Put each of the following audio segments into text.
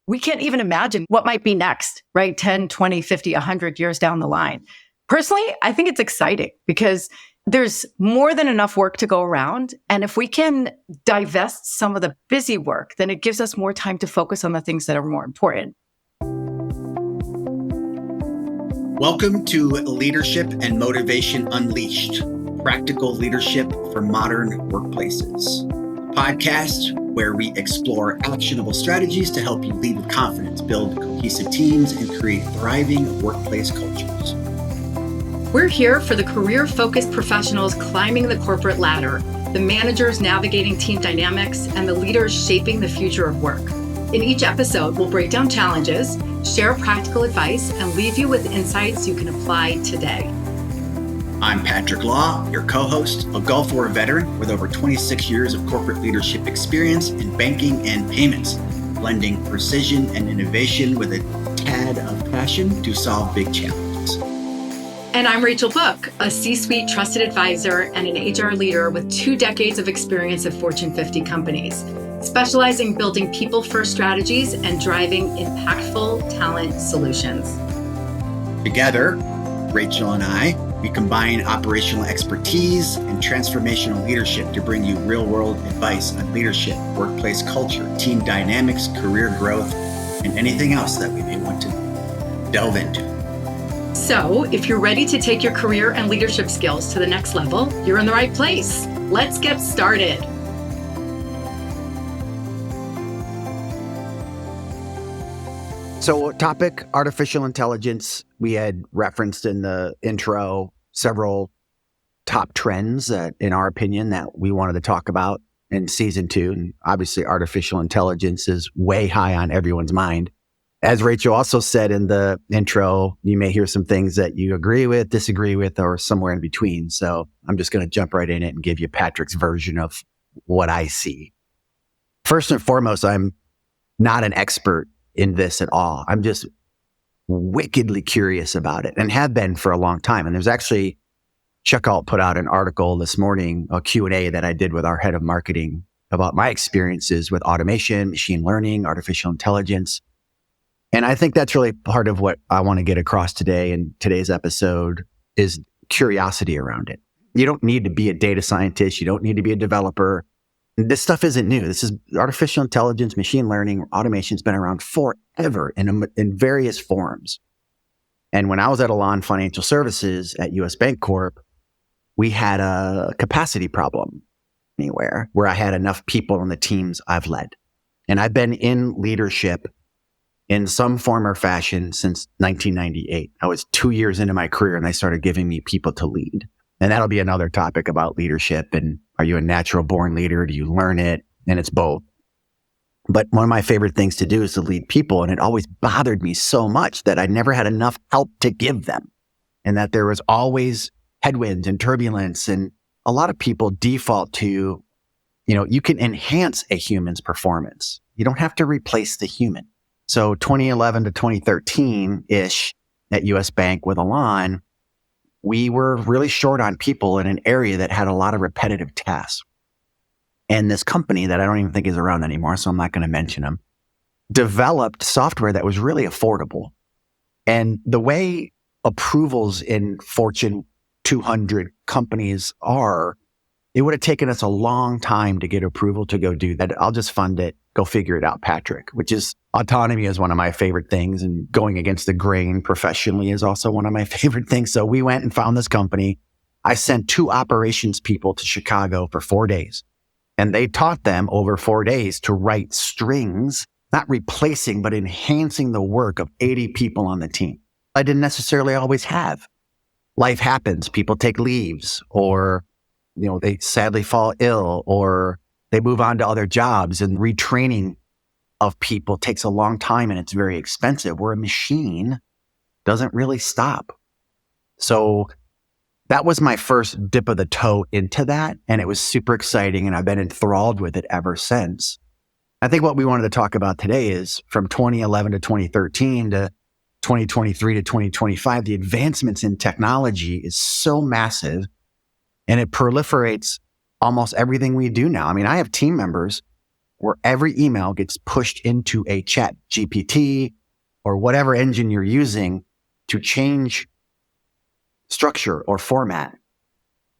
we can't even imagine what might be next, right? 10, 20, 50, 100 years down the line. Personally, I think it's exciting because there's more than enough work to go around. And if we can divest some of the busy work, then it gives us more time to focus on the things that are more important. Welcome to Leadership and Motivation Unleashed, practical leadership for modern workplaces. A podcast where we explore actionable strategies to help you lead with confidence, build cohesive teams, and create thriving workplace cultures. We're here for the career-focused professionals climbing the corporate ladder, the managers navigating team dynamics, and the leaders shaping the future of work. In each episode, we'll break down challenges, share practical advice, and leave you with insights you can apply today. I'm Patrick Law, your co-host, a Gulf War veteran with over 26 years of corporate leadership experience in banking and payments, blending precision and innovation with a tad of passion to solve big challenges. And I'm Rachel Book, a C-suite trusted advisor and an HR leader with 2 decades of experience at Fortune 50 companies, specializing in building people-first strategies and driving impactful talent solutions. Together, Rachel and I, we combine operational expertise and transformational leadership to bring you real-world advice on leadership, workplace culture, team dynamics, career growth, and anything else that we may want to delve into. So, if you're ready to take your career and leadership skills to the next level, you're in the right place. Let's get started. So topic, artificial intelligence. We had referenced in the intro several top trends that, in our opinion, that we wanted to talk about in season 2. And obviously, artificial intelligence is way high on everyone's mind. As Rachel also said in the intro, you may hear some things that you agree with, disagree with, or somewhere in between. So I'm just going to jump right in it and give you Patrick's version of what I see. First and foremost, I'm not an expert in this at all. I'm just wickedly curious about it and have been for a long time. And there's actually, Chuck Alt put out an article this morning, a Q&A that I did with our head of marketing about my experiences with automation, machine learning, artificial intelligence. And I think that's really part of what I want to get across today in today's episode is curiosity around it. You don't need to be a data scientist. You don't need to be a developer. This stuff isn't new. This is artificial intelligence, machine learning, automation's been around forever in various forms. And when I was at Elan Financial Services at US Bank Corp, we had a capacity problem anywhere where I had enough people on the teams I've led. And I've been in leadership in some form or fashion since 1998. I was 2 years into my career and they started giving me people to lead. And that'll be another topic about leadership. And are you a natural born leader? Do you learn it? And it's both. But one of my favorite things to do is to lead people. And it always bothered me so much that I never had enough help to give them. And that there was always headwinds and turbulence. And a lot of people default to, you can enhance a human's performance. You don't have to replace the human. So 2011 to 2013-ish at US Bank with Elan, we were really short on people in an area that had a lot of repetitive tasks. And this company that I don't even think is around anymore, so I'm not going to mention them, developed software that was really affordable. And the way approvals in Fortune 200 companies are, it would have taken us a long time to get approval to go do that. I'll just fund it. Go figure it out, Patrick, which is autonomy is one of my favorite things. And going against the grain professionally is also one of my favorite things. So we went and found this company. I sent 2 operations people to Chicago for 4 days. And they taught them over 4 days to write strings, not replacing, but enhancing the work of 80 people on the team. I didn't necessarily always have. Life happens. People take leaves or, they sadly fall ill or they move on to other jobs, and retraining of people takes a long time and it's very expensive, where a machine doesn't really stop. So that was my first dip of the toe into that. And it was super exciting. And I've been enthralled with it ever since. I think what we wanted to talk about today is from 2011 to 2013 to 2023 to 2025, the advancements in technology is so massive and it proliferates almost everything we do now. I mean, I have team members where every email gets pushed into a chat GPT or whatever engine you're using to change structure or format.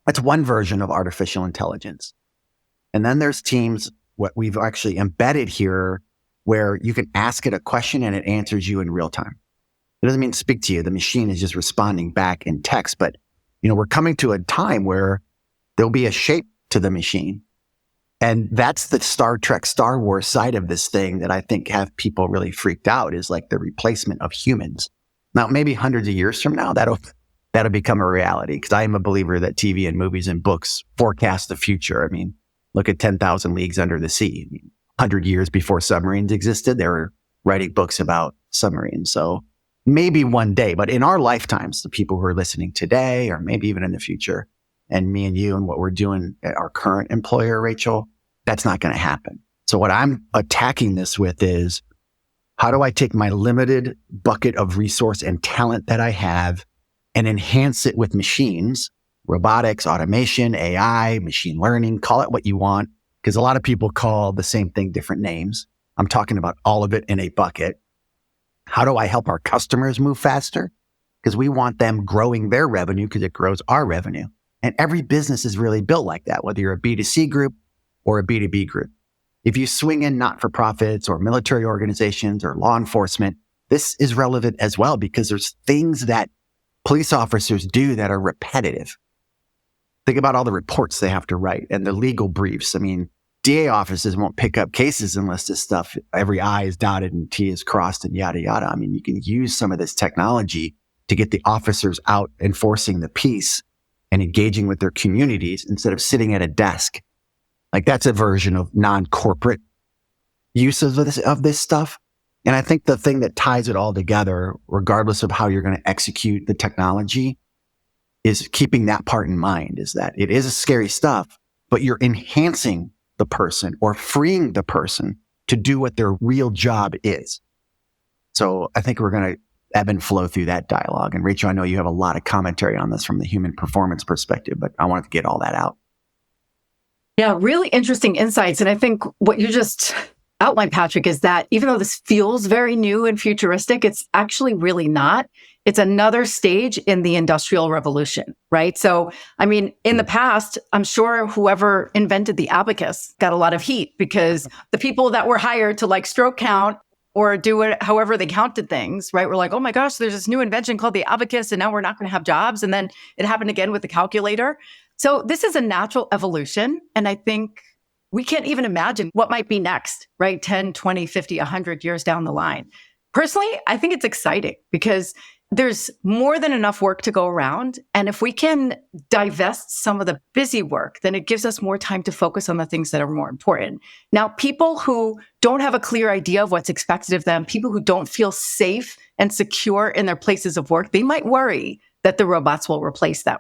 That's one version of artificial intelligence. And then there's teams, what we've actually embedded here, where you can ask it a question and it answers you in real time. It doesn't mean speak to you. The machine is just responding back in text. But, we're coming to a time where there'll be a shape to the machine. And that's the Star Trek, Star Wars side of this thing that I think have people really freaked out, is like the replacement of humans. Now, maybe hundreds of years from now, that'll become a reality, because I am a believer that TV and movies and books forecast the future. I mean, look at 10,000 Leagues Under the Sea. 100 years before submarines existed, they were writing books about submarines. So maybe one day, but in our lifetimes, the people who are listening today, or maybe even in the future, and me and you and what we're doing at our current employer, Rachel, that's not going to happen. So what I'm attacking this with is, how do I take my limited bucket of resource and talent that I have and enhance it with machines, robotics, automation, AI, machine learning, call it what you want, because a lot of people call the same thing different names. I'm talking about all of it in a bucket. How do I help our customers move faster? Because we want them growing their revenue, because it grows our revenue. And every business is really built like that, whether you're a B2C group or a B2B group. If you swing in not-for-profits or military organizations or law enforcement, this is relevant as well, because there's things that police officers do that are repetitive. Think about all the reports they have to write and the legal briefs. I mean, DA offices won't pick up cases unless this stuff, every I is dotted and T is crossed and yada, yada. I mean, you can use some of this technology to get the officers out enforcing the peace and engaging with their communities instead of sitting at a desk. Like, that's a version of non-corporate use of this stuff. And I think the thing that ties it all together, regardless of how you're going to execute the technology, is keeping that part in mind, is that it is scary stuff, but you're enhancing the person or freeing the person to do what their real job is. So I think we're going to ebb and flow through that dialogue. And Rachel, I know you have a lot of commentary on this from the human performance perspective, but I wanted to get all that out. Yeah, really interesting insights. And I think what you just outlined, Patrick, is that even though this feels very new and futuristic, it's actually really not. It's another stage in the Industrial Revolution, right? So, I mean, in the past, I'm sure whoever invented the abacus got a lot of heat, because the people that were hired to like stroke count or do it however they counted things, right? We're like, oh my gosh, there's this new invention called the abacus, and now we're not going to have jobs. And then it happened again with the calculator. So this is a natural evolution. And I think we can't even imagine what might be next, right? 10, 20, 50, 100 years down the line. Personally, I think it's exciting because there's more than enough work to go around. And if we can divest some of the busy work, then it gives us more time to focus on the things that are more important. Now, people who don't have a clear idea of what's expected of them, people who don't feel safe and secure in their places of work, they might worry that the robots will replace them.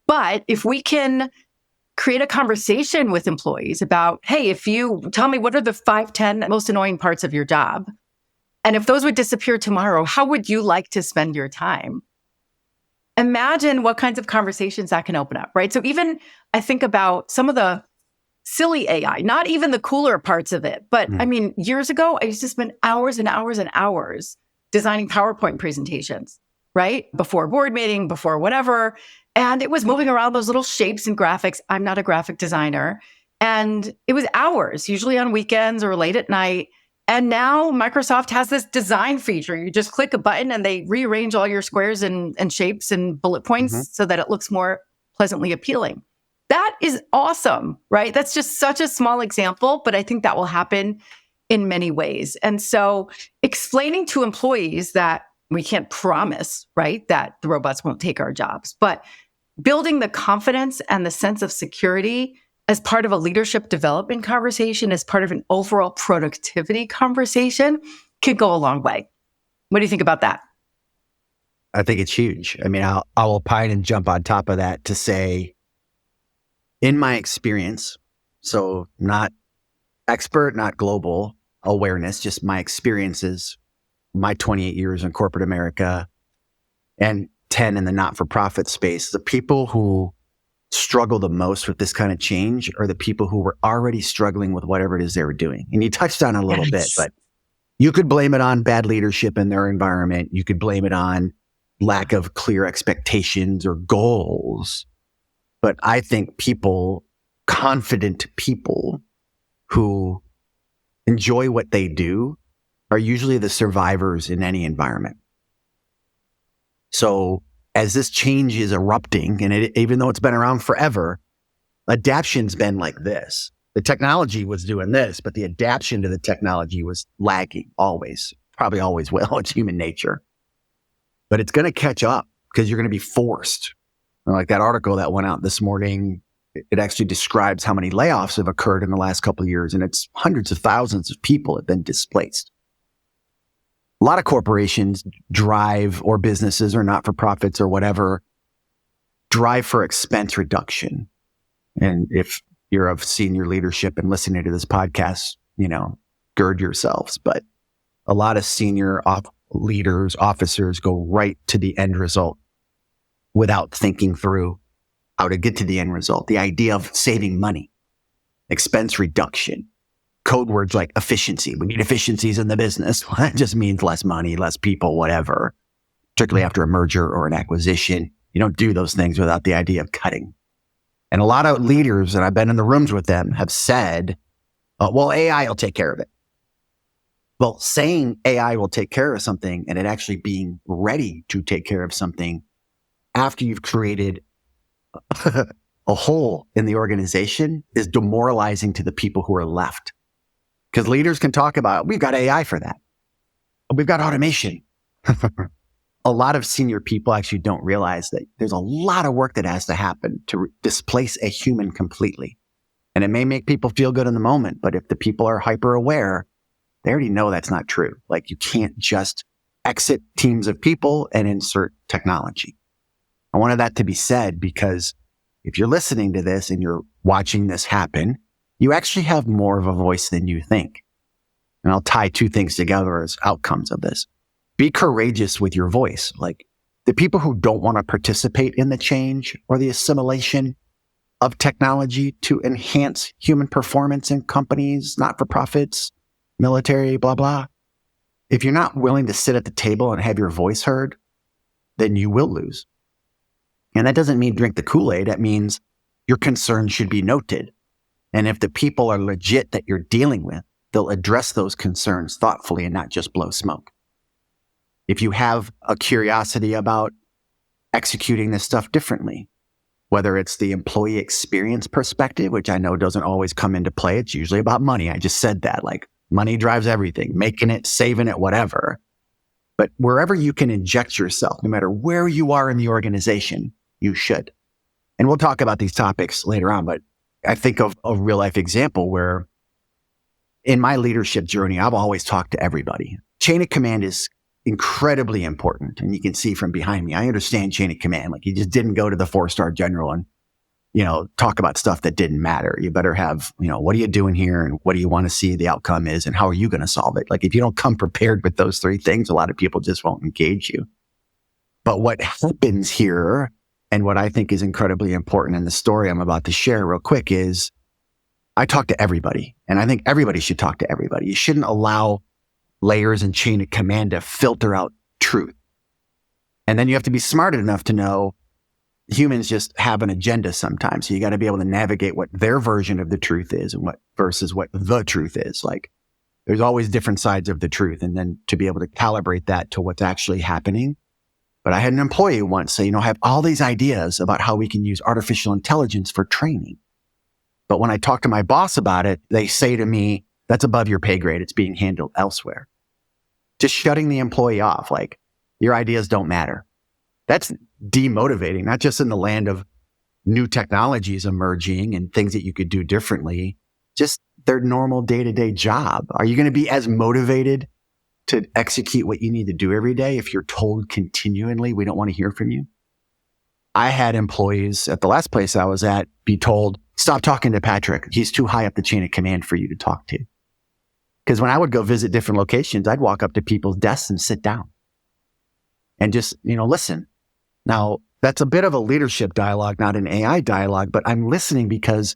But if we can create a conversation with employees about, hey, if you tell me what are the 5, 10 most annoying parts of your job, and if those would disappear tomorrow, how would you like to spend your time? Imagine what kinds of conversations that can open up, right? So even I think about some of the silly AI, not even the cooler parts of it. But I mean, years ago, I used to spend hours and hours and hours designing PowerPoint presentations, right? Before board meeting, before whatever. And it was moving around those little shapes and graphics. I'm not a graphic designer. And it was hours, usually on weekends or late at night. And now Microsoft has this design feature. You just click a button and they rearrange all your squares and shapes and bullet points so that it looks more pleasantly appealing. That is awesome, right? That's just such a small example, but I think that will happen in many ways. And so explaining to employees that we can't promise, right, that the robots won't take our jobs, but building the confidence and the sense of security as part of a leadership development conversation, as part of an overall productivity conversation, could go a long way. What do you think about that? I think it's huge. I mean, I'll opine and jump on top of that to say, in my experience, so not expert, not global awareness, just my experiences, my 28 years in corporate America and 10 in the not-for-profit space, the people who struggle the most with this kind of change are the people who were already struggling with whatever it is they were doing. And you touched on it a little bit, but you could blame it on bad leadership in their environment. You could blame it on lack of clear expectations or goals. But I think confident people who enjoy what they do are usually the survivors in any environment. So as this change is erupting, and even though it's been around forever, adaption's been like this. The technology was doing this, but the adaption to the technology was lagging always, probably always will. It's human nature. But it's going to catch up because you're going to be forced. Like that article that went out this morning, it actually describes how many layoffs have occurred in the last couple of years, and it's hundreds of thousands of people have been displaced. A lot of corporations drive, or businesses or not-for-profits or whatever, drive for expense reduction. And if you're of senior leadership and listening to this podcast, gird yourselves. But a lot of senior leaders, officers go right to the end result without thinking through how to get to the end result. The idea of saving money, expense reduction, code words like efficiency. We need efficiencies in the business. Well, that just means less money, less people, whatever. Particularly after a merger or an acquisition, you don't do those things without the idea of cutting. And a lot of leaders, and I've been in the rooms with them, have said, well, AI will take care of it. Well, saying AI will take care of something and it actually being ready to take care of something after you've created a hole in the organization is demoralizing to the people who are left. Because leaders can talk about, we've got AI for that. We've got automation. A lot of senior people actually don't realize that there's a lot of work that has to happen to displace a human completely. And it may make people feel good in the moment, but if the people are hyper aware, they already know that's not true. Like you can't just exit teams of people and insert technology. I wanted that to be said because if you're listening to this and you're watching this happen, you actually have more of a voice than you think. And I'll tie two things together as outcomes of this. Be courageous with your voice. Like the people who don't want to participate in the change or the assimilation of technology to enhance human performance in companies, not-for-profits, military, blah, blah. If you're not willing to sit at the table and have your voice heard, then you will lose. And that doesn't mean drink the Kool-Aid. That means your concerns should be noted. And if the people are legit that you're dealing with, they'll address those concerns thoughtfully and not just blow smoke. If you have a curiosity about executing this stuff differently, whether it's the employee experience perspective, which I know doesn't always come into play. It's usually about money. I just said that, like money drives everything, making it, saving it, whatever. But wherever you can inject yourself, no matter where you are in the organization, you should. And we'll talk about these topics later on, but I think of a real life example where in my leadership journey, I've always talked to everybody. Chain of command is incredibly important. And you can see from behind me, I understand chain of command. Like you just didn't go to the 4-star general and, talk about stuff that didn't matter. You better have, what are you doing here? And what do you want to see the outcome is? And how are you going to solve it? Like if you don't come prepared with those three things, a lot of people just won't engage you. But what happens here, and what I think is incredibly important in the story I'm about to share real quick is I talk to everybody. And I think everybody should talk to everybody. You shouldn't allow layers and chain of command to filter out truth. And then you have to be smart enough to know humans just have an agenda sometimes. So you got to be able to navigate what their version of the truth is and what versus what the truth is. Like there's always different sides of the truth. And then to be able to calibrate that to what's actually happening. But I had an employee once say, I have all these ideas about how we can use artificial intelligence for training. But when I talk to my boss about it, they say to me, that's above your pay grade. It's being handled elsewhere. Just shutting the employee off, like your ideas don't matter. That's demotivating, not just in the land of new technologies emerging and things that you could do differently, just their normal day-to-day job. Are you going to be as motivated to execute what you need to do every day if you're told continually, we don't want to hear from you? I had employees at the last place I was at be told, stop talking to Patrick. He's too high up the chain of command for you to talk to. Because when I would go visit different locations, I'd walk up to people's desks and sit down and just, listen. Now, That's a bit of a leadership dialogue, not an AI dialogue, but I'm listening because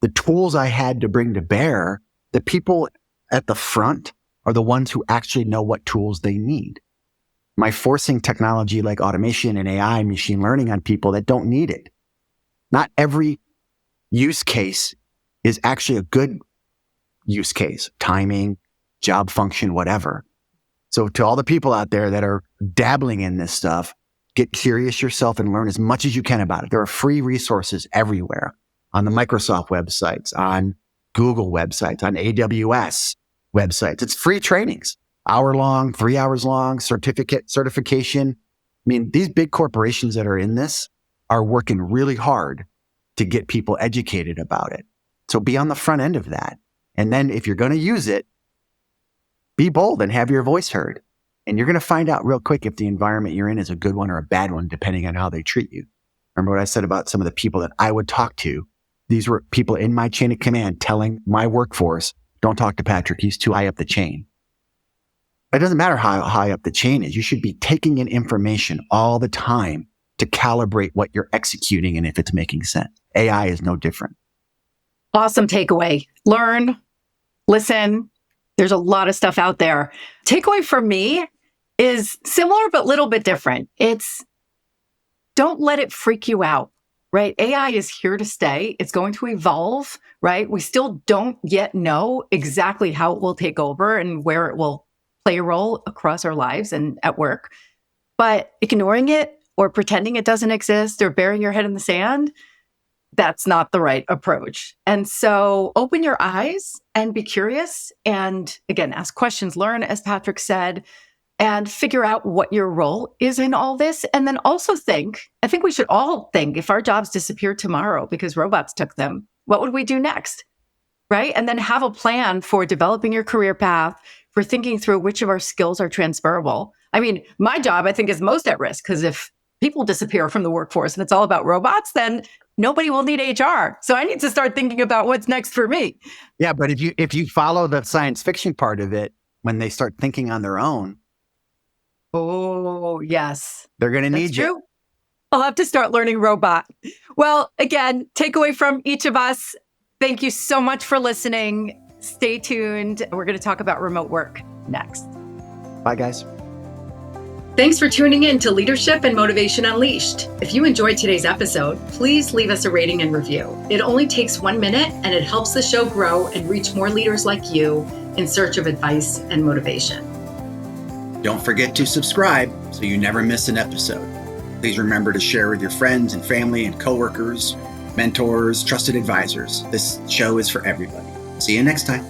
the tools I had to bring to bear, the people at the front are the ones who actually know what tools they need. Am I forcing technology like automation and AI, machine learning on people that don't need it? Not every use case is actually a good use case, timing, job function, whatever. So to all the people out there that are dabbling in this stuff, get curious yourself and learn as much as you can about it. There are free resources everywhere on the Microsoft websites, on Google websites, on AWS websites. It's free trainings, hour long, 3 hours long, certification. I mean, these big corporations that are in this are working really hard to get people educated about it. So be on the front end of that. And then if you're going to use it, be bold and have your voice heard. And you're going to find out real quick if the environment you're in is a good one or a bad one, depending on how they treat you. Remember what I said about some of the people that I would talk to? These were people in my chain of command telling my workforce, don't talk to Patrick. He's too high up the chain. It doesn't matter how high up the chain is. You should be taking in information all the time to calibrate what you're executing and if it's making sense. AI is no different. Awesome takeaway. Learn, listen. There's a lot of stuff out there. Takeaway for me is similar, but a little bit different. It's don't let it freak you out, right? AI is here to stay. It's going to evolve, right? We still don't yet know exactly how it will take over and where it will play a role across our lives and at work. But ignoring it or pretending it doesn't exist or burying your head in the sand, that's not the right approach. And so open your eyes and be curious. And again, ask questions, learn, as Patrick said, and figure out what your role is in all this. And then also I think we should all think, if our jobs disappeared tomorrow because robots took them, what would we do next? Right? And then have a plan for developing your career path, for thinking through which of our skills are transferable. I mean, my job, I think, is most at risk because if people disappear from the workforce and it's all about robots, then nobody will need HR. So I need to start thinking about what's next for me. Yeah, but if you follow the science fiction part of it, when they start thinking on their own, oh, yes. They're going to need true. you. I'll have to start learning robot. Well, again, takeaway from each of us. Thank you so much for listening. Stay tuned. We're going to talk about remote work next. Bye, guys. Thanks for tuning in to Leadership and Motivation Unleashed. If you enjoyed today's episode, please leave us a rating and review. It only takes 1 minute and it helps the show grow and reach more leaders like you in search of advice and motivation. Don't forget to subscribe so you never miss an episode. Please remember to share with your friends and family and coworkers, mentors, trusted advisors. This show is for everybody. See you next time.